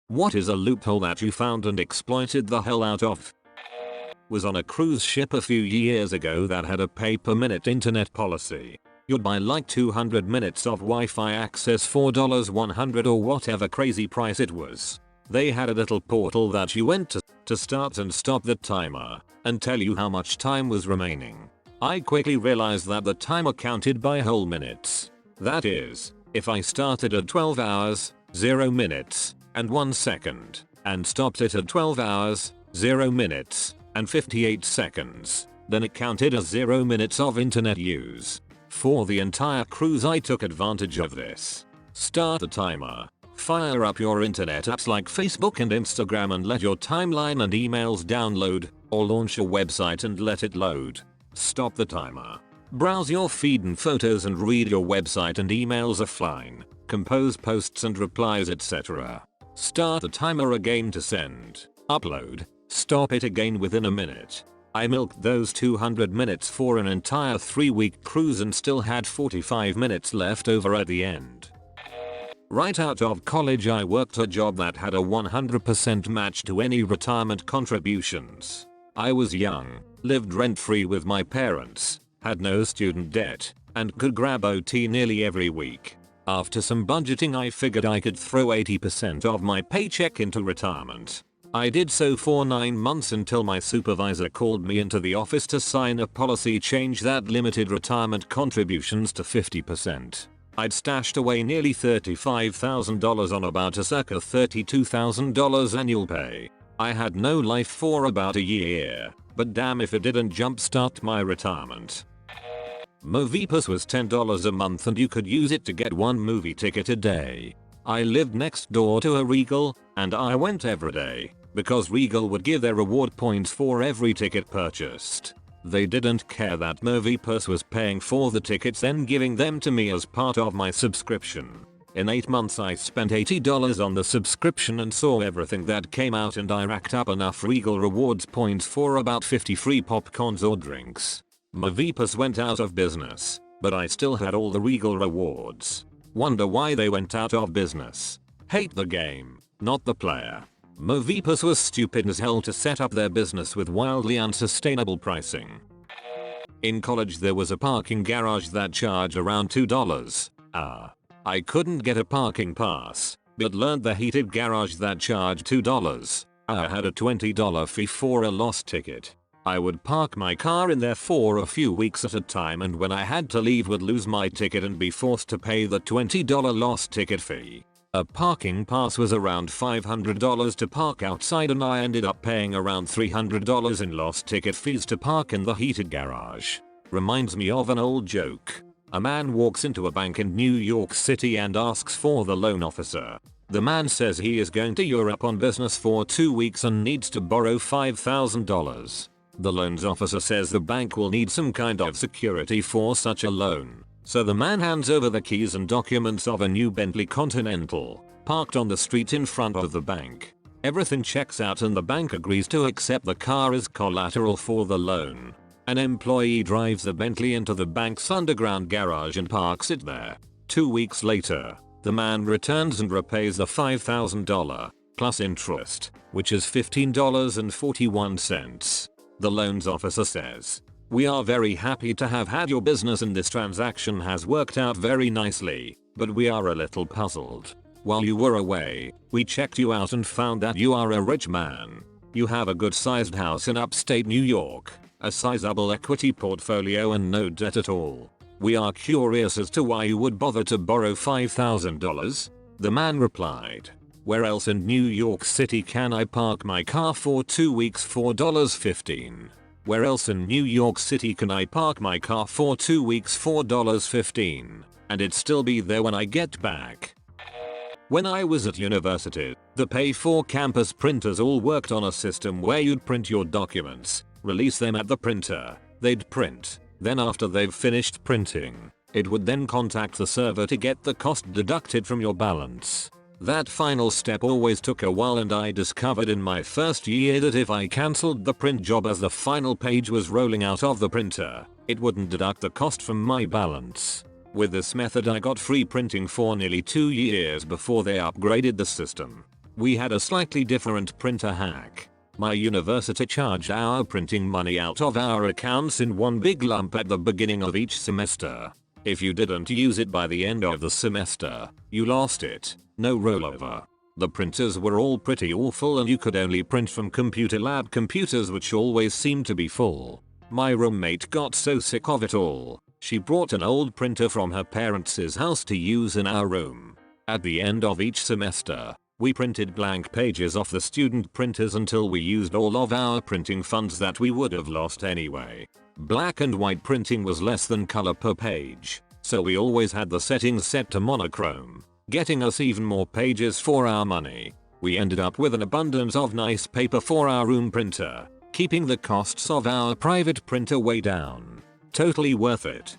What is a loophole that you found and exploited the hell out of? Was on a cruise ship a few years ago that had a pay per minute internet policy. You'd buy like 200 minutes of Wi-Fi access for $100 or whatever crazy price it was. They had a little portal that you went to start and stop the timer and tell you how much time was remaining. I quickly realized that the timer counted by whole minutes. That is, if I started at 12 hours, 0 minutes, and 1 second, and stopped it at 12 hours, 0 minutes, and 58 seconds, then it counted as 0 minutes of internet use. For the entire cruise I took advantage of this. Start the timer. Fire up your internet apps like Facebook and Instagram and let your timeline and emails download, or launch a website and let it load. Stop the timer. Browse your feed and photos and read your website and emails offline. Compose posts and replies, etc. Start the timer again to send. Upload. Stop it again within a minute. I milked those 200 minutes for an entire 3-week cruise and still had 45 minutes left over at the end. Right out of college I worked a job that had a 100% match to any retirement contributions. I was young, lived rent-free with my parents, had no student debt, and could grab OT nearly every week. After some budgeting I figured I could throw 80% of my paycheck into retirement. I did so for 9 months until my supervisor called me into the office to sign a policy change that limited retirement contributions to 50%. I'd stashed away nearly $35,000 on about a circa $32,000 annual pay. I had no life for about a year, but damn if it didn't jumpstart my retirement. Moviepass was $10 a month and you could use it to get 1 movie ticket a day. I lived next door to a Regal, and I went every day, because Regal would give their reward points for every ticket purchased. They didn't care that Moviepass was paying for the tickets then giving them to me as part of my subscription. In 8 months I spent $80 on the subscription and saw everything that came out, and I racked up enough Regal rewards points for about 50 free popcorns or drinks. Moviepass went out of business, but I still had all the Regal rewards. Wonder why they went out of business. Hate the game, not the player. Moviepass was stupid as hell to set up their business with wildly unsustainable pricing. In college there was a parking garage that charged around $2. I couldn't get a parking pass, but learned the heated garage that charged $2. I had a $20 fee for a lost ticket. I would park my car in there for a few weeks at a time, and when I had to leave would lose my ticket and be forced to pay the $20 lost ticket fee. A parking pass was around $500 to park outside, and I ended up paying around $300 in lost ticket fees to park in the heated garage. Reminds me of an old joke. A man walks into a bank in New York City and asks for the loan officer. The man says he is going to Europe on business for 2 weeks and needs to borrow $5,000. The loans officer says the bank will need some kind of security for such a loan. So the man hands over the keys and documents of a new Bentley Continental, parked on the street in front of the bank. Everything checks out and the bank agrees to accept the car as collateral for the loan. An employee drives the Bentley into the bank's underground garage and parks it there. 2 weeks later, the man returns and repays the $5,000, plus interest, which is $15.41. The loans officer says, "We are very happy to have had your business and this transaction has worked out very nicely, but we are a little puzzled. While you were away, we checked you out and found that you are a rich man. You have a good sized house in upstate New York, a sizable equity portfolio and no debt at all. We are curious as to why you would bother to borrow $5,000? The man replied, "Where else in New York City can I park my car for 2 weeks for $15? Where else in New York City can I park my car for 2 weeks for $15? And it still be there when I get back?" When I was at university, the pay for campus printers all worked on a system where you'd print your documents, release them at the printer, they'd print, then after they've finished printing, it would then contact the server to get the cost deducted from your balance. That final step always took a while, and I discovered in my first year that if I cancelled the print job as the final page was rolling out of the printer, it wouldn't deduct the cost from my balance. With this method I got free printing for nearly 2 years before they upgraded the system. We had a slightly different printer hack. My university charged our printing money out of our accounts in one big lump at the beginning of each semester. If you didn't use it by the end of the semester, you lost it. No rollover. The printers were all pretty awful and you could only print from computer lab computers, which always seemed to be full. My roommate got so sick of it all, she brought an old printer from her parents' house to use in our room. At the end of each semester, we printed blank pages off the student printers until we used all of our printing funds that we would have lost anyway. Black and white printing was less than color per page, so we always had the settings set to monochrome, getting us even more pages for our money. We ended up with an abundance of nice paper for our room printer, keeping the costs of our private printer way down. Totally worth it.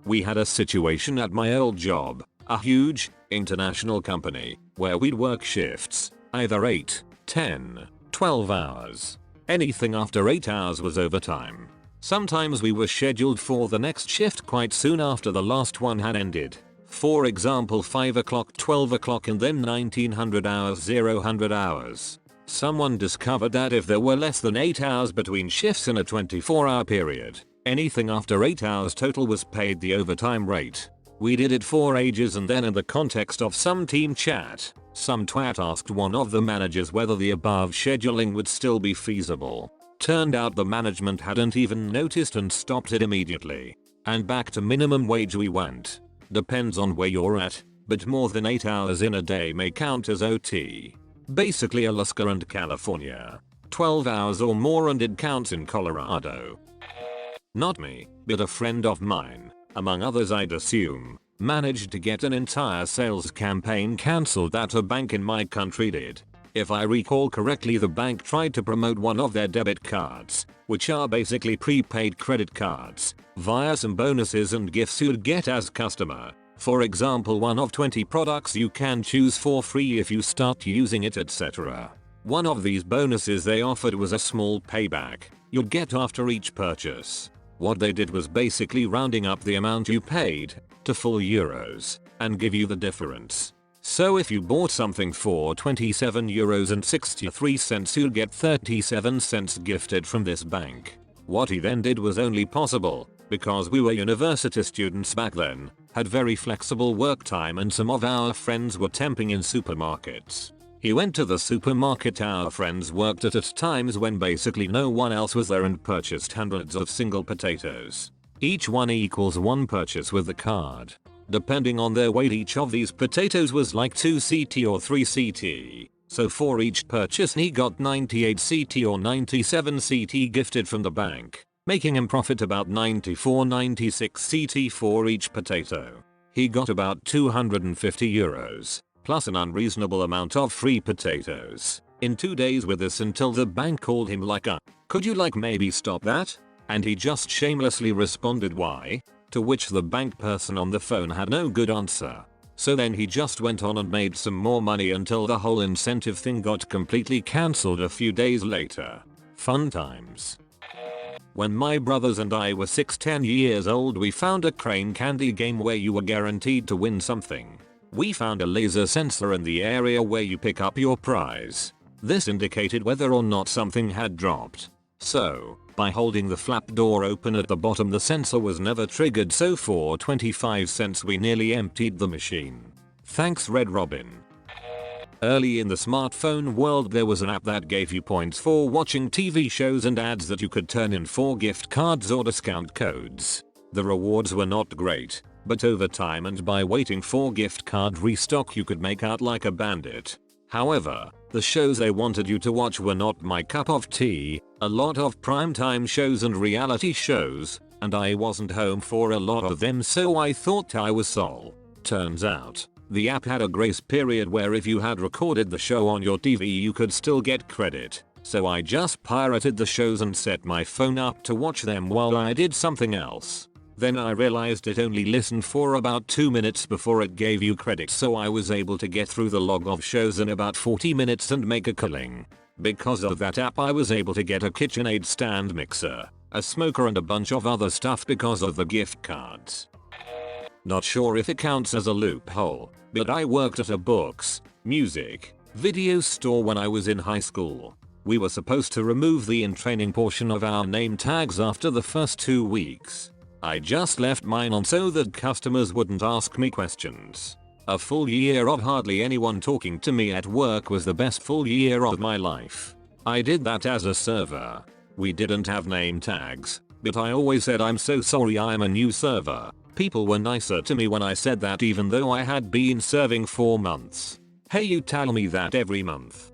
We had a situation at my old job, a huge, international company, where we'd work shifts, either 8, 10, 12 hours. Anything after 8 hours was overtime. Sometimes we were scheduled for the next shift quite soon after the last one had ended. For example 5 o'clock, 12 o'clock and then 1900 hours, 0 hours. Someone discovered that if there were less than 8 hours between shifts in a 24-hour period, anything after 8 hours total was paid the overtime rate. We did it for ages, and then in the context of some team chat, some twat asked one of the managers whether the above scheduling would still be feasible. Turned out the management hadn't even noticed and stopped it immediately. And back to minimum wage we went. Depends on where you're at, but more than 8 hours in a day may count as OT. Basically Alaska and California. 12 hours or more and it counts in Colorado. Not me, but a friend of mine, among others I'd assume, managed to get an entire sales campaign cancelled that a bank in my country did. If I recall correctly, the bank tried to promote one of their debit cards, which are basically prepaid credit cards, via some bonuses and gifts you'd get as customer. For example, one of 20 products you can choose for free if you start using it, etc. One of these bonuses they offered was a small payback you'd get after each purchase. What they did was basically rounding up the amount you paid to full euros and give you the difference. So if you bought something for €27.63 you'd get 37 cents gifted from this bank. What he then did was only possible because we were university students back then, had very flexible work time, and some of our friends were temping in supermarkets. He went to the supermarket our friends worked at times when basically no one else was there and purchased hundreds of single potatoes. Each one equals one purchase with the card. Depending on their weight, each of these potatoes was like 2 CT or 3 CT. So for each purchase he got 98 CT or 97 CT gifted from the bank, making him profit about 94-96 CT for each potato. He got about €250, plus an unreasonable amount of free potatoes, in 2 days with this until the bank called him like could you maybe stop that? And he just shamelessly responded why? To which the bank person on the phone had no good answer. So then he just went on and made some more money until the whole incentive thing got completely cancelled a few days later. Fun times. When my brothers and I were 10 years old, we found a crane candy game where you were guaranteed to win something. We found a laser sensor in the area where you pick up your prize. This indicated whether or not something had dropped. So, by holding the flap door open at the bottom, the sensor was never triggered, so for 25 cents we nearly emptied the machine. Thanks Red Robin. Early in the smartphone world there was an app that gave you points for watching TV shows and ads that you could turn in for gift cards or discount codes. The rewards were not great, but over time and by waiting for gift card restock you could make out like a bandit. However, the shows they wanted you to watch were not my cup of tea, a lot of primetime shows and reality shows, and I wasn't home for a lot of them, so I thought I was sole. Turns out, the app had a grace period where if you had recorded the show on your TV you could still get credit, so I just pirated the shows and set my phone up to watch them while I did something else. Then I realized it only listened for about 2 minutes before it gave you credit, so I was able to get through the log of shows in about 40 minutes and make a killing. Because of that app I was able to get a KitchenAid stand mixer, a smoker and a bunch of other stuff because of the gift cards. Not sure if it counts as a loophole, but I worked at a books, music, Video store when I was in high school. We were supposed to remove the in training portion of our name tags after the first 2 weeks. I just left mine on so that customers wouldn't ask me questions. A full year of hardly anyone talking to me at work was the best full year of my life. I did that as a server. We didn't have name tags, but I always said I'm so sorry I'm a new server. People were nicer to me when I said that even though I had been serving 4 months. Hey, you tell me that every month.